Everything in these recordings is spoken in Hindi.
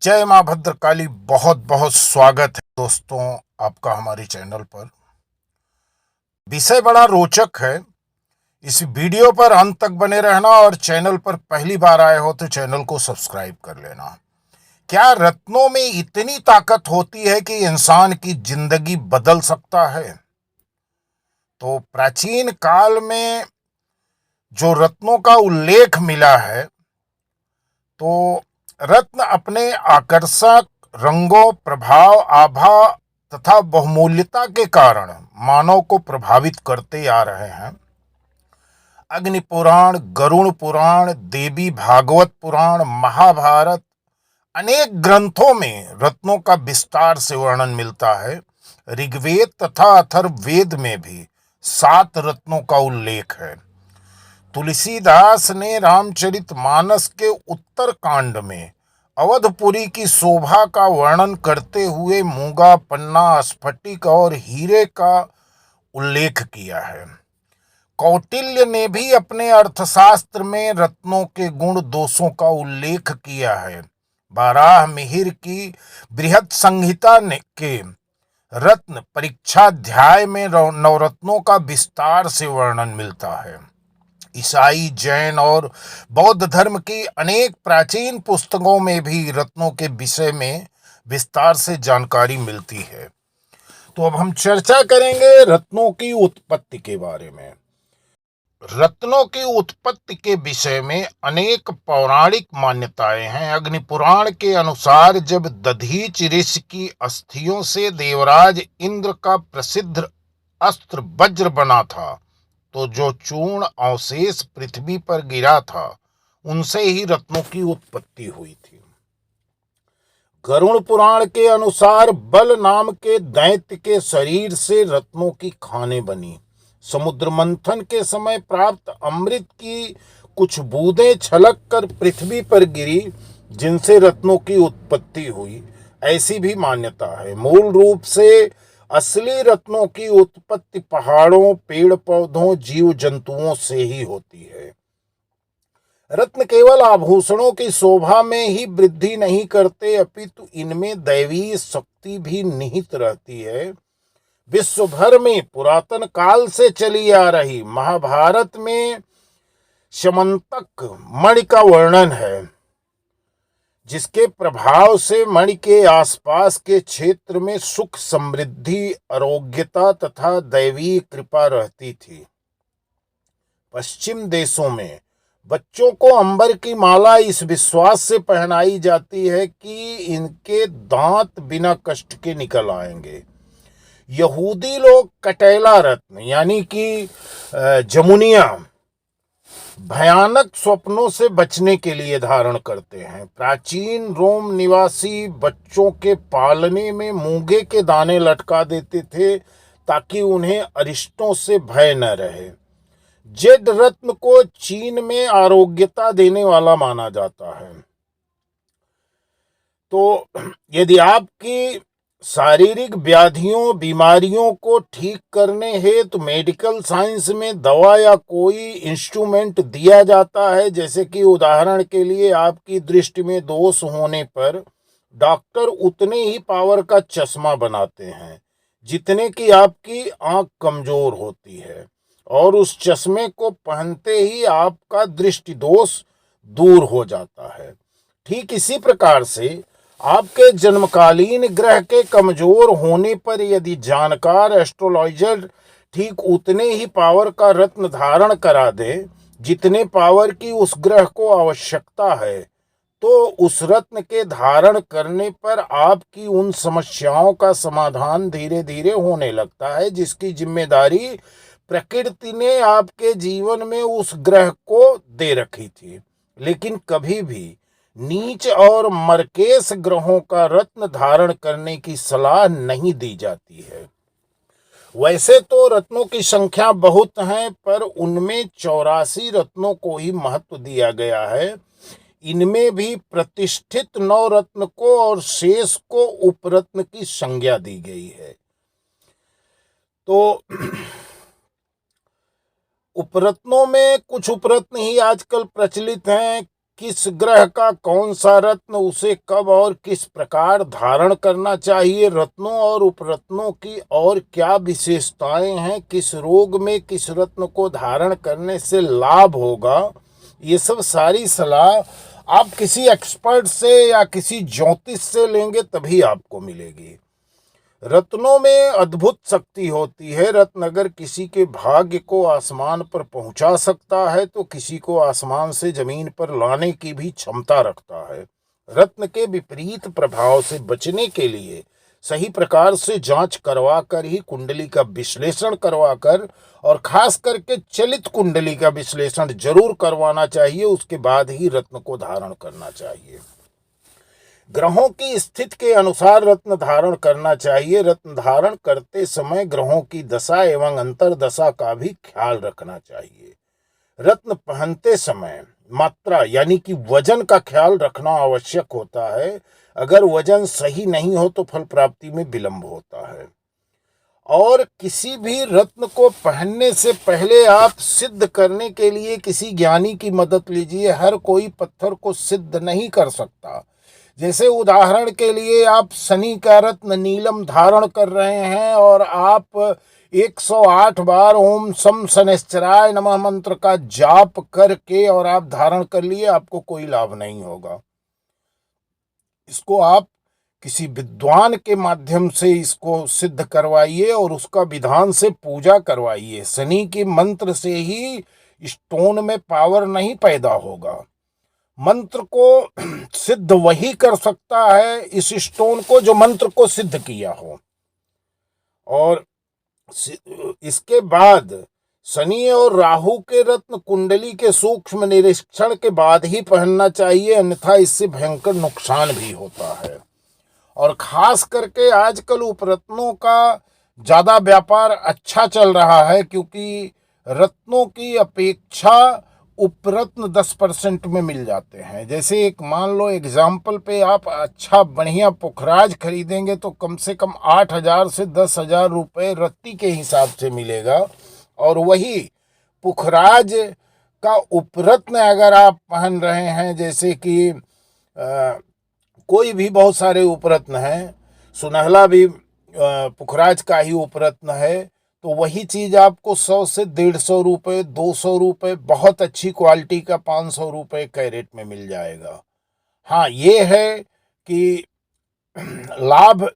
जय माँ भद्रकाली। बहुत बहुत स्वागत है दोस्तों आपका हमारे चैनल पर। विषय बड़ा रोचक है। इस वीडियो पर अंत तक बने रहना और चैनल पर पहली बार आए हो तो चैनल को सब्सक्राइब कर लेना। क्या रत्नों में इतनी ताकत होती है कि इंसान की जिंदगी बदल सकता है? तो प्राचीन काल में जो रत्नों का उल्लेख मिला है, तो रत्न अपने आकर्षक रंगों, प्रभाव, आभा तथा बहुमूल्यता के कारण मानव को प्रभावित करते आ रहे हैं। अग्नि पुराण, गरुड़ पुराण, देवी भागवत पुराण, महाभारत, अनेक ग्रंथों में रत्नों का विस्तार से वर्णन मिलता है। ऋग्वेद तथा अथर्ववेद में भी 7 रत्नों का उल्लेख है। तुलसीदास ने रामचरितमानस के उत्तर कांड में अवधपुरी की शोभा का वर्णन करते हुए मूंगा, पन्ना, स्फटिक और हीरे का उल्लेख किया है। कौटिल्य ने भी अपने अर्थशास्त्र में रत्नों के गुण दोषों का उल्लेख किया है। बाराह मिहिर की बृहत संहिता के रत्न परीक्षाध्याय में नवरत्नों का विस्तार से वर्णन मिलता है। ईसाई, जैन और बौद्ध धर्म की अनेक प्राचीन पुस्तकों में भी रत्नों के विषय में विस्तार से जानकारी मिलती है। तो अब हम चर्चा करेंगे रत्नों की उत्पत्ति के बारे में। रत्नों की उत्पत्ति के विषय में अनेक पौराणिक मान्यताएं हैं। अग्नि पुराण के अनुसार जब दधीच ऋषि की अस्थियों से देवराज इंद्र का प्रसिद्ध अस्त्र वज्र बना था, तो जो चूर्ण अवशेष पृथ्वी पर गिरा था उनसे ही रत्नों की उत्पत्ति हुई थी। गरुड़ पुराण के अनुसार बल नाम के दैत्य के शरीर से रत्नों की खानें बनी। समुद्र मंथन के समय प्राप्त अमृत की कुछ बूंदें छलक कर पृथ्वी पर गिरी, जिनसे रत्नों की उत्पत्ति हुई, ऐसी भी मान्यता है। मूल रूप से असली रत्नों की उत्पत्ति पहाड़ों, पेड़ पौधों, जीव जंतुओं से ही होती है। रत्न केवल आभूषणों की शोभा में ही वृद्धि नहीं करते, अपितु इनमें दैवीय शक्ति भी निहित रहती है। विश्व भर में पुरातन काल से चली आ रही महाभारत में समंतक मणि का वर्णन है, जिसके प्रभाव से मणि के आसपास के क्षेत्र में सुख, समृद्धि, आरोग्यता तथा दैवीय कृपा रहती थी। पश्चिम देशों में बच्चों को अंबर की माला इस विश्वास से पहनाई जाती है कि इनके दांत बिना कष्ट के निकल आएंगे। यहूदी लोग कटैला रत्न यानी कि जमुनिया भयानक स्वप्नों से बचने के लिए धारण करते हैं। प्राचीन रोम निवासी बच्चों के पालने में मूंगे के दाने लटका देते थे ताकि उन्हें अरिष्टों से भय न रहे। जेड रत्न को चीन में आरोग्यता देने वाला माना जाता है। तो यदि आपकी शारीरिक व्याधियों, बीमारियों को ठीक करने हेतु मेडिकल साइंस में दवा या कोई इंस्ट्रूमेंट दिया जाता है, जैसे कि उदाहरण के लिए आपकी दृष्टि में दोष होने पर डॉक्टर उतने ही पावर का चश्मा बनाते हैं जितने की आपकी आंख कमजोर होती है, और उस चश्मे को पहनते ही आपका दृष्टि दोष दूर हो जाता है। ठीक इसी प्रकार से आपके जन्मकालीन ग्रह के कमजोर होने पर यदि जानकार एस्ट्रोलॉजर ठीक उतने ही पावर का रत्न धारण करा दे जितने पावर की उस ग्रह को आवश्यकता है, तो उस रत्न के धारण करने पर आपकी उन समस्याओं का समाधान धीरे धीरे होने लगता है, जिसकी जिम्मेदारी प्रकृति ने आपके जीवन में उस ग्रह को दे रखी थी। लेकिन कभी भी नीच और मरकेश ग्रहों का रत्न धारण करने की सलाह नहीं दी जाती है। वैसे तो रत्नों की संख्या बहुत है, पर उनमें 84 रत्नों को ही महत्व दिया गया है। इनमें भी प्रतिष्ठित 9 रत्न को और शेष को उपरत्न की संज्ञा दी गई है। तो उपरत्नों में कुछ उपरत्न ही आजकल प्रचलित हैं। किस ग्रह का कौन सा रत्न उसे कब और किस प्रकार धारण करना चाहिए, रत्नों और उपरत्नों की और क्या विशेषताएं हैं, किस रोग में किस रत्न को धारण करने से लाभ होगा, ये सब सारी सलाह आप किसी एक्सपर्ट से या किसी ज्योतिष से लेंगे तभी आपको मिलेगी। रत्नों में अद्भुत शक्ति होती है। रत्न अगर किसी के भाग्य को आसमान पर पहुंचा सकता है तो किसी को आसमान से जमीन पर लाने की भी क्षमता रखता है। रत्न के विपरीत प्रभाव से बचने के लिए सही प्रकार से जांच करवाकर ही कुंडली का विश्लेषण करवाकर, और खास करके चलित कुंडली का विश्लेषण जरूर करवाना चाहिए। उसके बाद ही रत्न को धारण करना चाहिए। ग्रहों की स्थिति के अनुसार रत्न धारण करना चाहिए। रत्न धारण करते समय ग्रहों की दशा एवं अंतरदशा का भी ख्याल रखना चाहिए। रत्न पहनते समय मात्रा यानी कि वजन का ख्याल रखना आवश्यक होता है। अगर वजन सही नहीं हो तो फल प्राप्ति में विलंब होता है। और किसी भी रत्न को पहनने से पहले आप सिद्ध करने के लिए किसी ज्ञानी की मदद लीजिए। हर कोई पत्थर को सिद्ध नहीं कर सकता। जैसे उदाहरण के लिए आप शनि का रत्न नीलम धारण कर रहे हैं और आप 108 बार ओम सम शनैश्चराय नमः मंत्र का जाप करके और आप धारण कर लिए, आपको कोई लाभ नहीं होगा। इसको आप किसी विद्वान के माध्यम से इसको सिद्ध करवाइए और उसका विधान से पूजा करवाइए। शनि के मंत्र से ही स्टोन में पावर नहीं पैदा होगा। मंत्र को सिद्ध वही कर सकता है इस स्टोन को जो मंत्र को सिद्ध किया हो। और इसके बाद शनि और राहु के रत्न कुंडली के सूक्ष्म निरीक्षण के बाद ही पहनना चाहिए, अन्यथा इससे भयंकर नुकसान भी होता है। और खास करके आजकल उपरत्नों का ज़्यादा व्यापार अच्छा चल रहा है, क्योंकि रत्नों की अपेक्षा उपरत्न 10% में मिल जाते हैं। जैसे एक मान लो एग्जाम्पल पे आप अच्छा बढ़िया पुखराज खरीदेंगे तो कम से कम 8,000 से 10,000 रुपये रत्ती के हिसाब से मिलेगा। और वही पुखराज का उपरत्न अगर आप पहन रहे हैं, जैसे कि कोई भी बहुत सारे उपरत्न हैं, सुनहला भी पुखराज का ही उपरत्न है, तो वही चीज़ आपको 100 से 150 रुपये, 200 रुपये, बहुत अच्छी क्वालिटी का 500 रुपये कैरेट में मिल जाएगा। हाँ, ये है कि लाभ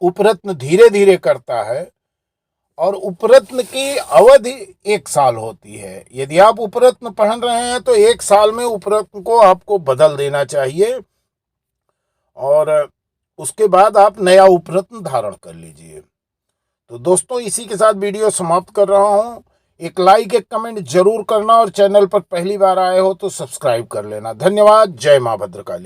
उपरत्न धीरे धीरे करता है और उपरत्न की अवधि 1 साल होती है। यदि आप उपरत्न पहन रहे हैं तो 1 साल में उपरत्न को आपको बदल देना चाहिए और उसके बाद आप नया उपरत्न धारण कर लीजिए। तो दोस्तों, इसी के साथ वीडियो समाप्त कर रहा हूं। एक लाइक एक कमेंट जरूर करना और चैनल पर पहली बार आए हो तो सब्सक्राइब कर लेना। धन्यवाद। जय मां भद्रकाली।